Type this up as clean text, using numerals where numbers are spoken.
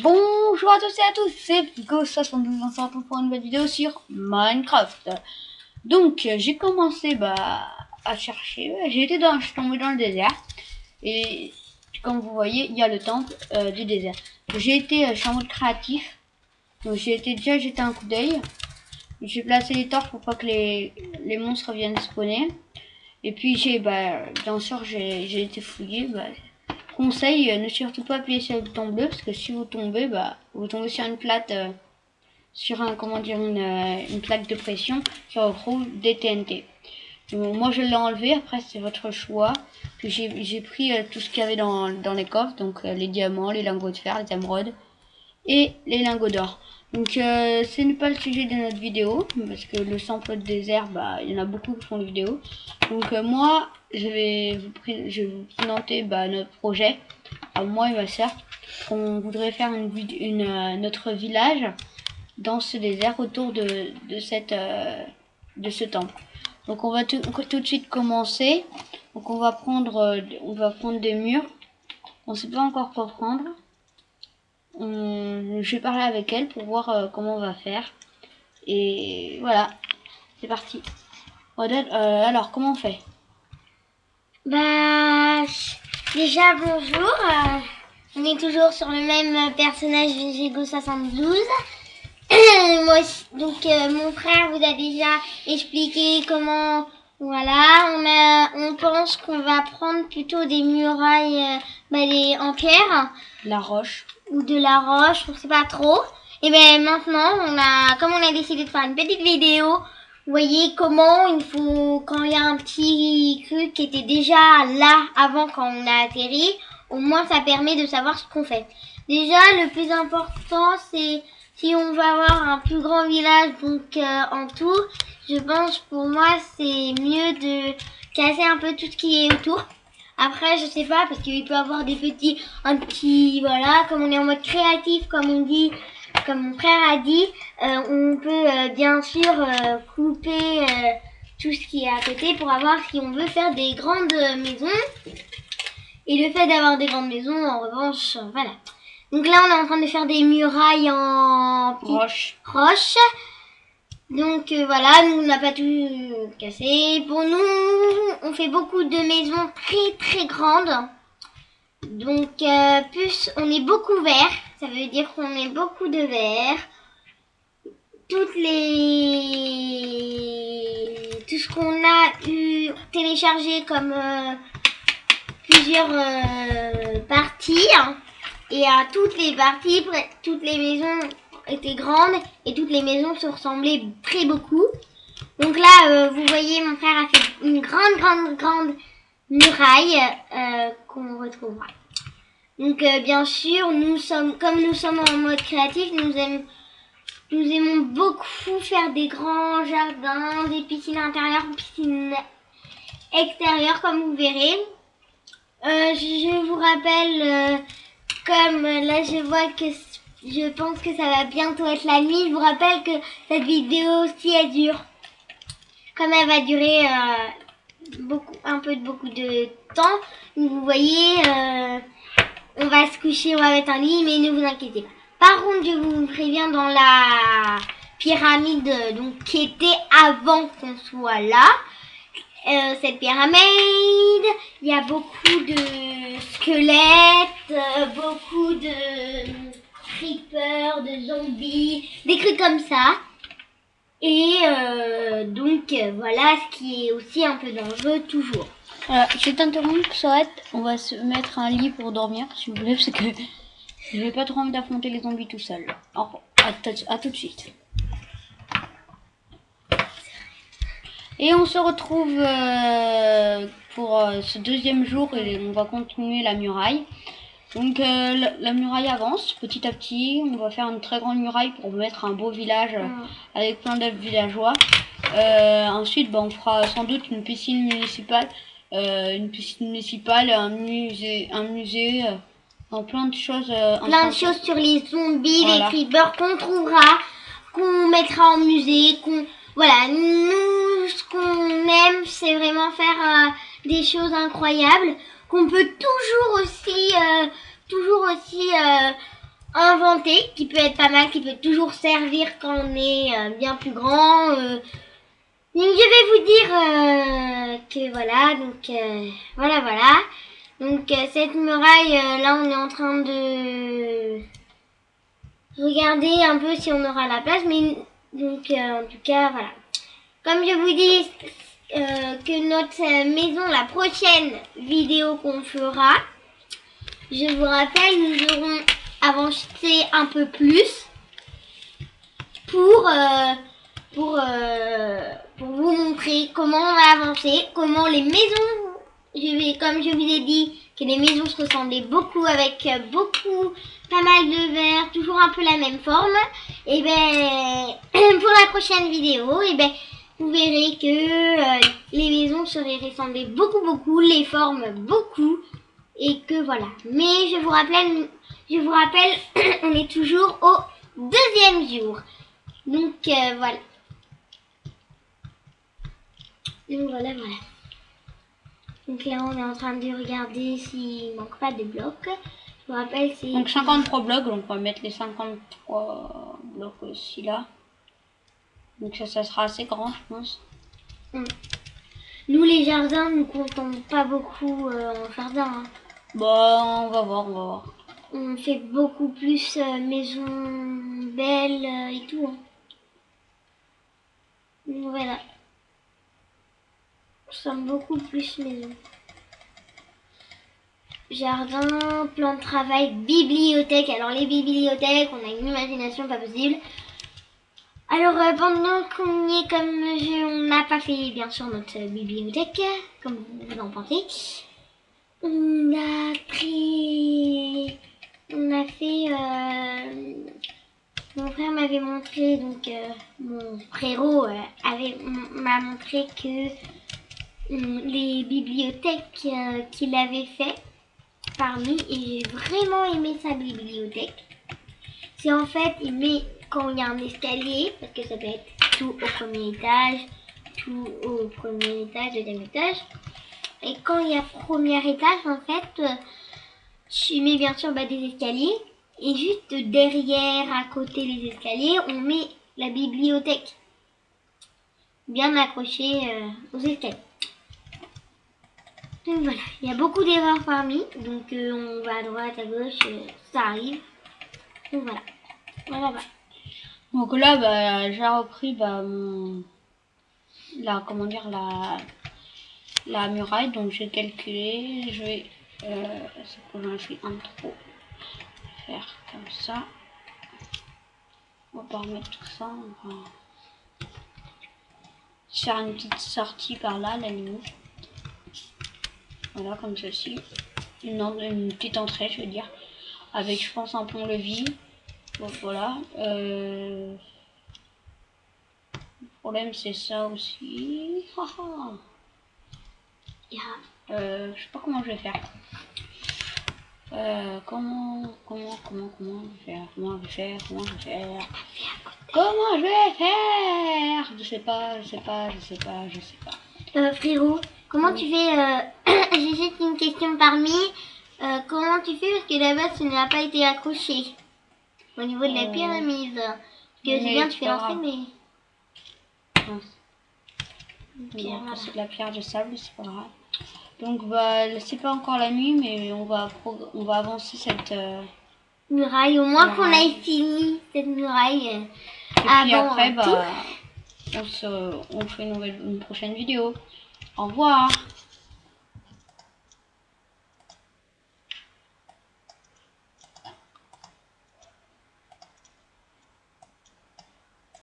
Bonjour à tous et à tous, c'est Pico72, on se retrouve pour une nouvelle vidéo sur Minecraft. Donc j'ai commencé à chercher, je suis tombé dans le désert. Et comme vous voyez, il y a le temple du désert. Je suis en mode créatif, donc déjà jeté un coup d'œil. J'ai placé les torches pour pas que les monstres viennent spawner. Et puis bien sûr j'ai été fouillé. Conseil, ne surtout pas appuyer sur le bouton bleu parce que si vous tombez, vous tombez sur une plate, sur une plaque de pression qui retrouve des TNT. Donc, moi je l'ai enlevé, après c'est votre choix. Puis j'ai pris tout ce qu'il y avait dans les coffres, donc les diamants, les lingots de fer, les émeraudes et les lingots d'or. Donc ce n'est pas le sujet de notre vidéo parce que le sample de désert, il y en a beaucoup qui font des vidéos. Donc moi je vais vous présenter notre projet à moi et ma soeur. On voudrait faire notre village dans ce désert autour de ce temple. Donc on va tout de suite commencer. Donc on va prendre des murs. On sait pas encore quoi prendre. Je vais parler avec elle pour voir comment on va faire. Et voilà, c'est parti. Alors, comment on fait? Déjà bonjour, on est toujours sur le même personnage Vigego72. Moi aussi, donc mon frère vous a déjà expliqué comment, voilà, on pense qu'on va prendre plutôt des murailles en pierre. La roche. Ou de la roche, on sait pas trop. Et bien maintenant, comme on a décidé de faire une petite vidéo, vous voyez comment il faut, quand il y a un petit truc qui était déjà là avant quand on a atterri, au moins ça permet de savoir ce qu'on fait. Déjà, le plus important, c'est si on va avoir un plus grand village, donc en tout, je pense pour moi c'est mieux de casser un peu tout ce qui est autour. Après, je sais pas, parce qu'il peut avoir voilà, comme on est en mode créatif, comme on dit, comme mon frère a dit, on peut bien sûr couper tout ce qui est à côté pour avoir, si on veut faire des grandes maisons. Et le fait d'avoir des grandes maisons, en revanche, voilà. Donc là, on est en train de faire des murailles en roche. Donc voilà, nous on n'a pas tout cassé. Pour nous, on fait beaucoup de maisons très très grandes. Donc plus on est beaucoup vert, ça veut dire qu'on met beaucoup de verre. Tout ce qu'on a eu téléchargé comme plusieurs parties, hein. Et à toutes les parties, toutes les maisons étaient grandes et toutes les maisons se ressemblaient très beaucoup. Donc là, vous voyez, mon frère a fait une grande muraille qu'on retrouvera. Donc bien sûr, comme nous sommes en mode créatif, nous aimons beaucoup faire des grands jardins, des piscines intérieures, piscines extérieures, comme vous verrez. Je vous rappelle, comme là je pense que ça va bientôt être la nuit, je vous rappelle que cette vidéo, si elle dure, comme elle va durer beaucoup de temps, vous voyez, on va se coucher, on va mettre un lit, mais ne vous inquiétez pas. Par contre, je vous préviens, dans la pyramide donc qui était avant qu'on soit là, cette pyramide, il y a beaucoup de squelettes, beaucoup de creepers, de zombies, des trucs comme ça. Et voilà, ce qui est aussi un peu dangereux toujours. Je vais t'interrompre, Sorette. On va se mettre un lit pour dormir, s'il vous plaît, parce que je vais pas trop envie d'affronter les zombies tout seul. Alors, à tout de suite. Et on se retrouve pour ce deuxième jour et on va continuer la muraille. Donc la muraille avance petit à petit. On va faire une très grande muraille pour mettre un beau village avec plein de villageois. Ensuite, on fera sans doute une piscine municipale. Un musée, plein de choses. Plein de choses sur les zombies, voilà. Les creepers qu'on trouvera, qu'on mettra en musée, voilà, nous, ce qu'on aime, c'est vraiment faire des choses incroyables, qu'on peut toujours aussi inventé, qui peut être pas mal, qui peut toujours servir quand on est bien plus grand. Donc je vais vous dire que voilà, donc voilà. Donc cette muraille, là on est en train de regarder un peu si on aura la place, mais donc en tout cas voilà. Comme je vous dis que notre maison, la prochaine vidéo qu'on fera, je vous rappelle, nous aurons avancé un peu plus pour vous montrer comment on va avancer, comment les maisons, comme je vous ai dit, que les maisons se ressemblaient beaucoup avec pas mal de verres, toujours un peu la même forme. Et ben, pour la prochaine vidéo, et ben, vous verrez que les maisons se ressemblaient beaucoup, les formes beaucoup, et que voilà. Mais je vous rappelle, on est toujours au deuxième jour. Donc voilà. Donc voilà. Donc là, on est en train de regarder s'il manque pas de blocs. Je vous rappelle, c'est... Donc 53 blocs, donc on va mettre les 53 blocs aussi là. Donc ça sera assez grand, je pense. Nous, les jardins, nous comptons pas beaucoup en jardin. Hein. Bon, on va voir. On fait beaucoup plus maison belle et tout. Hein. Donc voilà. Nous sommes beaucoup plus maison. Jardin, plan de travail, bibliothèque. Alors les bibliothèques, on a une imagination pas possible. Alors pendant qu'on y est, on n'a pas fait bien sûr notre bibliothèque, comme vous en pensez. On a fait, mon frère m'avait montré, donc mon frérot m'a montré que les bibliothèques qu'il avait fait parmi, et j'ai vraiment aimé sa bibliothèque. C'est en fait, il met quand il y a un escalier, parce que ça peut être tout au premier étage, deuxième étage. Et quand il y a premier étage, en fait, tu mets bien sûr des escaliers. Et juste derrière, à côté les escaliers, on met la bibliothèque. Bien accrochée aux escaliers. Donc voilà, il y a beaucoup d'erreurs parmi. Donc on va à droite, à gauche, ça arrive. Donc voilà. Donc là, j'ai repris la muraille, donc j'ai calculé, je vais, c'est pour j'en suis un trop, faire comme ça. On va pas remettre tout ça, on va faire une petite sortie par là, la limite. Voilà, comme ceci. Une petite entrée, je veux dire, avec, je pense, un pont-levis. Donc voilà. Le problème, c'est ça aussi. Je sais pas comment je vais faire. Comment je sais pas. Frérot, comment tu fais j'ai juste une question parmi. Comment tu fais parce que là-bas, ça n'a pas été accroché au niveau de la pyramide. Parce que c'est bien, tu fais l'entrée, mais... Voilà. C'est de la pierre de sable, c'est pas grave. Donc c'est pas encore la nuit, mais on va avancer cette muraille. Au moins qu'on ait fini cette muraille. Et puis après, on fait une prochaine vidéo. Au revoir.